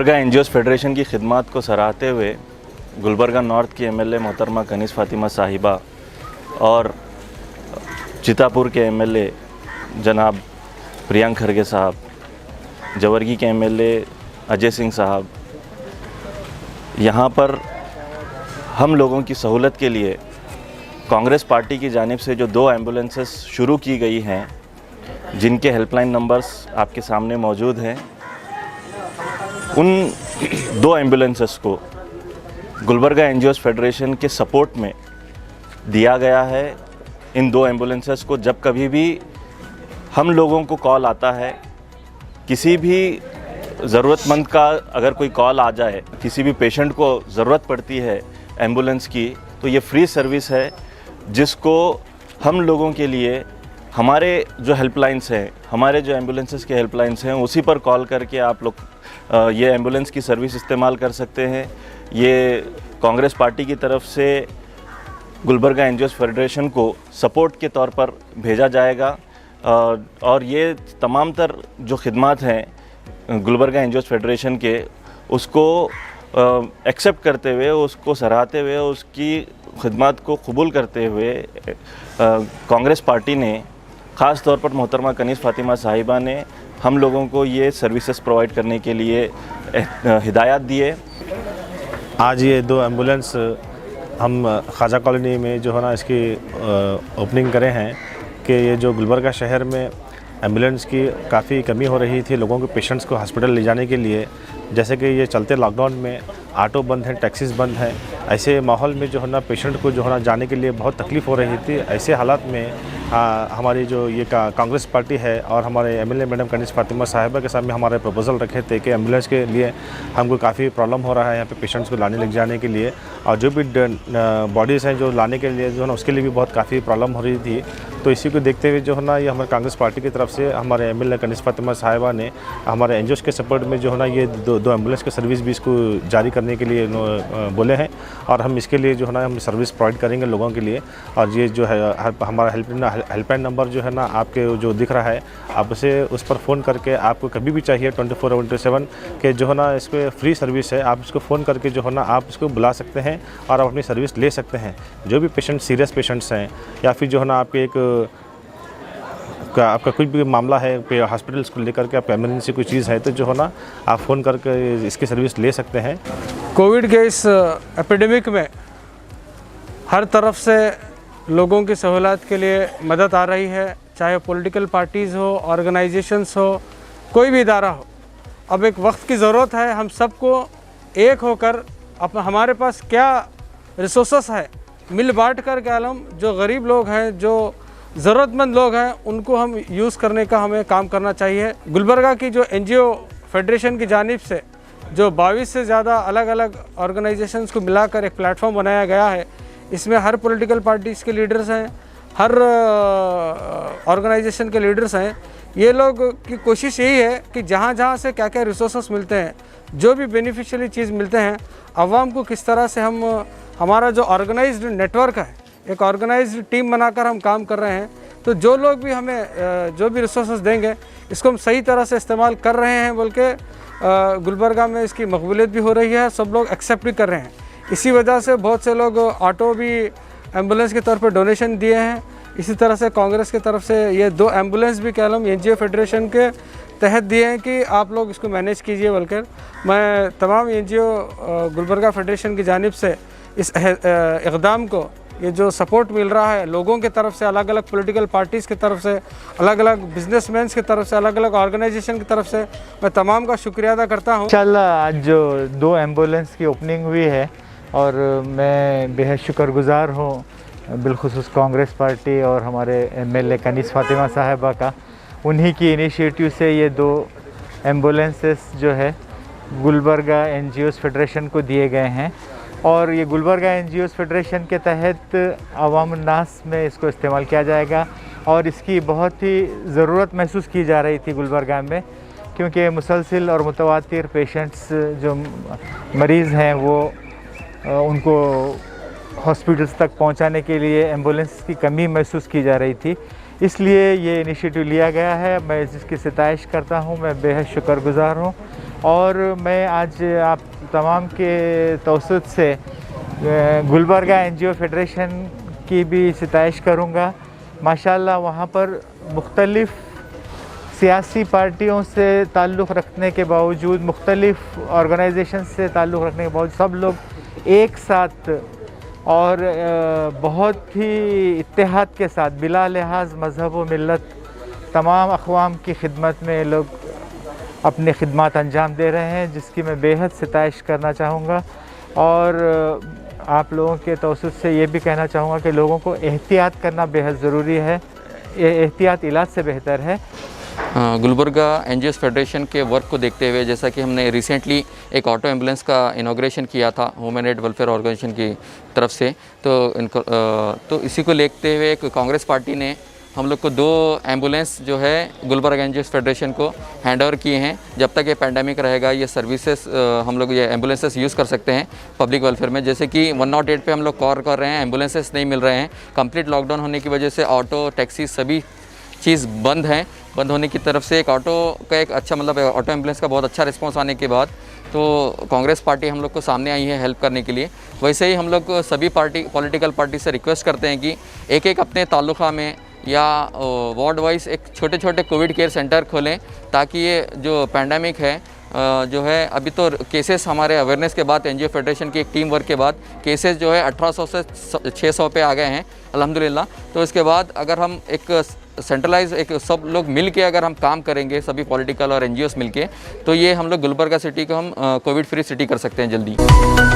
Gulbarga NGOs federation की खिदमत को सराहते हुए गुलबर्गा नॉर्थ की एमएलए मोहतरमा कनीज़ फ़ातिमा साहिबा और चितापुर के एमएलए जनाब प्रियंक खरगे साहब, जवर्गी के एमएलए अजय सिंह साहब, यहाँ पर हम लोगों की सहूलत के लिए कांग्रेस पार्टी की जानिब से जो 2 एम्बुलेंसेस शुरू की गई हैं, जिनके हेल्पलाइन नंबर्स आपके सामने मौजूद हैं, उन 2 एम्बुलेंसेस को गुलबर्गा एनजीओज़ फेडरेशन के सपोर्ट में दिया गया है। इन 2 एम्बुलेंसेस को जब कभी भी हम लोगों को कॉल आता है, किसी भी ज़रूरतमंद का अगर कोई कॉल आ जाए, किसी भी पेशेंट को ज़रूरत पड़ती है एम्बुलेंस की, तो ये फ्री सर्विस है जिसको हम लोगों के लिए हमारे जो हेल्पलाइंस हैं, हमारे जो एम्बुलेंसेस के हेल्पलाइंस हैं, उसी पर कॉल करके आप लोग ये एम्बुलेंस की सर्विस इस्तेमाल कर सकते हैं। ये कांग्रेस पार्टी की तरफ से गुलबर्गा एनजीओज़ फेडरेशन को सपोर्ट के तौर पर भेजा जाएगा और ये तमाम तर जो खिदमत हैं गुलबर्गा एनजीओज़ फेडरेशन के, उसको एक्सेप्ट करते हुए, उसको सराहते हुए, उसकी खिदमत को कबूल करते हुए कांग्रेस पार्टी ने ख़ास तौर पर मोहतरमा कनीज़ फ़ातिमा साहिबा ने हम लोगों को ये सर्विसेज प्रोवाइड करने के लिए हिदायत दी है। आज ये 2 एम्बुलेंस हम ख्वाजा कॉलोनी में जो है ना इसकी ओपनिंग करे हैं कि ये जो गुलबर्गा शहर में एम्बुलेंस की काफ़ी कमी हो रही थी लोगों के पेशेंट्स को हॉस्पिटल ले जाने के लिए। जैसे कि ये चलते लॉकडाउन में ऑटो बंद हैं, टैक्सीज बंद हैं, ऐसे माहौल में जो है ना पेशेंट को जो है ना जाने के लिए बहुत तकलीफ़ हो रही थी। ऐसे हालात में हमारी जो ये कांग्रेस पार्टी है और हमारे एमएलए मैडम कनीज़ फ़ातिमा साहिबा के सामने हमारे प्रपोज़ल रखे थे कि एम्बुलेंस के लिए हमको काफ़ी प्रॉब्लम हो रहा है यहाँ पे पेशेंट्स को लाने ले जाने के लिए, और जो भी बॉडीज़ हैं जो लाने के लिए जो है ना उसके लिए भी बहुत काफ़ी प्रॉब्लम हो रही थी। तो इसी को देखते हुए जो है ना ये हमारे कांग्रेस पार्टी की तरफ से हमारे एमएलए कनीज़ फ़ातिमा साहिबा ने हमारे एनजीओज़ के सपोर्ट में जो है ना ये 2 एम्बुलेंस की सर्विस भी इसको जारी करने के लिए बोले हैं, और हम इसके लिए जो है ना हम सर्विस प्रोवाइड करेंगे लोगों के लिए। और ये जो है हमारा हेल्पलाइन नंबर जो है ना आपके जो दिख रहा है, आप उसे उस पर फ़ोन करके आपको कभी भी चाहिए 24/7 के जो है ना इस पर फ्री सर्विस है, आप इसको फ़ोन करके जो है ना आप इसको बुला सकते हैं और आप अपनी सर्विस ले सकते हैं। जो भी पेशेंट सीरियस पेशेंट्स हैं या फिर जो है ना आपका कुछ भी मामला है हॉस्पिटल्स को लेकर के, आप एमरजेंसी कोई चीज़ है तो जो है ना आप फ़ोन करके इसकी सर्विस ले सकते हैं। कोविड के इस एपिडेमिक में हर तरफ से लोगों की सहूलत के लिए मदद आ रही है, चाहे पॉलिटिकल पार्टीज़ हो, ऑर्गेनाइजेशंस हो, कोई भी इदारा हो। अब एक वक्त की ज़रूरत है हम सबको एक होकर हमारे पास क्या रिसोर्सेस है मिल बांट कर के आलम जो गरीब लोग हैं, जो ज़रूरतमंद लोग हैं, उनको हम यूज़ करने का हमें काम करना चाहिए। गुलबर्गा की जो एनजीओ फेडरेशन की जानिब से जो 22 से ज़्यादा अलग अलग ऑर्गेनाइजेशंस को मिलाकर एक प्लेटफॉर्म बनाया गया है, इसमें हर पॉलिटिकल पार्टीज़ के लीडर्स हैं, हर ऑर्गेनाइजेशन के लीडर्स हैं। ये लोग की कोशिश यही है कि जहाँ जहाँ से क्या क्या रिसोर्सेस मिलते हैं, जो भी बेनिफिशियली चीज़ मिलते हैं, आवाम को किस तरह से हम हमारा जो ऑर्गेनाइज्ड नेटवर्क है, एक ऑर्गेनाइज्ड टीम बनाकर हम काम कर रहे हैं। तो जो लोग भी हमें जो भी रिसोर्सेज देंगे, इसको हम सही तरह से इस्तेमाल कर रहे हैं बोल के गुलबर्गा में इसकी मकबूलियत भी हो रही है, सब लोग एक्सेप्ट भी कर रहे हैं। इसी वजह से बहुत से लोग ऑटो भी एम्बुलेंस के तौर पर डोनेशन दिए हैं। इसी तरह से कांग्रेस की तरफ से ये 2 एम्बुलेंस भी कह लो एनजीओ फेडरेशन के तहत दिए हैं कि आप लोग इसको मैनेज कीजिए बोलकर। मैं तमाम एनजीओ गुलबर्गा फेडरेशन की जानिब से इस इक़दाम को, ये जो सपोर्ट मिल रहा है लोगों की तरफ से, अलग अलग पॉलिटिकल पार्टीज़ की तरफ से, अलग अलग बिजनेसमैन की तरफ से, अलग अलग ऑर्गेनाइजेशन की तरफ से, मैं तमाम का शुक्रिया अदा करता हूँ। इंशाल्लाह आज जो 2 एम्बुलेंस की ओपनिंग हुई है और मैं बेहद शुक्रगुज़ार हूँ बिलखुसूस कांग्रेस पार्टी और हमारे एमएलए कनीज़ फ़ातिमा साहिबा का। उन्हीं की इनिशिएटिव से ये 2 एम्बुलेंसेस जो है गुलबर्गा एनजीओज़ फेडरेशन को दिए गए हैं, और ये गुलबर्गा एनजीओज़ फेडरेशन के तहत अवाम नास में इसको इस्तेमाल किया जाएगा। और इसकी बहुत ही ज़रूरत महसूस की जा रही थी गुलबर्गा में, क्योंकि मुसलसिल और मुतवातिर पेशेंट्स जो मरीज़ हैं वो उनको हॉस्पिटल्स तक पहुंचाने के लिए एम्बुलेंस की कमी महसूस की जा रही थी। इसलिए ये इनिशिएटिव लिया गया है। मैं इसकी सिताइश करता हूं, मैं बेहद शुक्रगुज़ार हूं। और मैं आज आप तमाम के तवसुत से गुलबर्गा एनजीओ फेडरेशन की भी सिताइश करूँगा। माशाल्लाह वहाँ पर मुख्तलिफ़ सियासी पार्टियों से ताल्लुक़ रखने के बावजूद, मुख्तलिफ़ ऑर्गेनाइजेशन से ताल्लुक़ रखने के बावजूद सब लोग एक साथ और बहुत ही इत्तेहाद के साथ बिला लिहाज मज़हब व मिल्लत तमाम अक़वाम की खिदमत में लोग अपनी खिदमत अंजाम दे रहे हैं, जिसकी मैं बेहद सिताइश करना चाहूँगा। और आप लोगों के तवसुत से ये भी कहना चाहूँगा कि लोगों को एहतियात करना बेहद ज़रूरी है। एहतियात इलाज से बेहतर है। गुलबर्गा एनजीओस फेडरेशन के वर्क को देखते हुए, जैसा कि हमने रिसेंटली एक ऑटो एम्बुलेंस का इनॉग्रेशन किया था ह्यूमन राइट वेलफेयर ऑर्गेनाइजेशन की तरफ से, तो इसी को देखते हुए एक कांग्रेस पार्टी ने हम लोग को 2 एम्बुलेंस जो है गुलबर्गा एनजीओस फेडरेशन को हैंड ओवर किए हैं। जब तक ये पैंडमिक रहेगा ये सर्विसेज हम लोग ये एम्बुलेंसेस यूज़ कर सकते हैं पब्लिक वेलफेयर में। जैसे कि 108 पे हम लोग कॉल कर रहे हैं, एम्बुलेंसेस नहीं मिल रहे हैं। कंप्लीट लॉकडाउन होने की वजह से ऑटो, टैक्सी सभी चीज़ बंद हैं। बंद होने की तरफ से एक ऑटो का एक अच्छा मतलब ऑटो एम्बुलेंस का बहुत अच्छा रिस्पांस आने के बाद तो कांग्रेस पार्टी हम लोग को सामने आई है हेल्प करने के लिए। वैसे ही हम लोग सभी पॉलिटिकल पार्टी से रिक्वेस्ट करते हैं कि एक अपने ताल्लुक़ा में या वार्ड वाइज एक छोटे छोटे कोविड केयर सेंटर खोलें, ताकि ये जो पैंडमिक है जो है अभी तो केसेस हमारे अवेयरनेस के बाद एनजीओ फेडरेशन की एक टीम वर्क के बाद केसेस जो है 1800 से 600 पे आ गए हैं अल्हम्दुलिल्लाह। तो इसके बाद अगर हम एक सेंट्रलाइज एक सब लोग मिल के अगर हम काम करेंगे, सभी पॉलिटिकल और एनजीओस मिल के, तो ये हम लोग गुलबर्गा सिटी को हम कोविड फ्री सिटी कर सकते हैं जल्दी।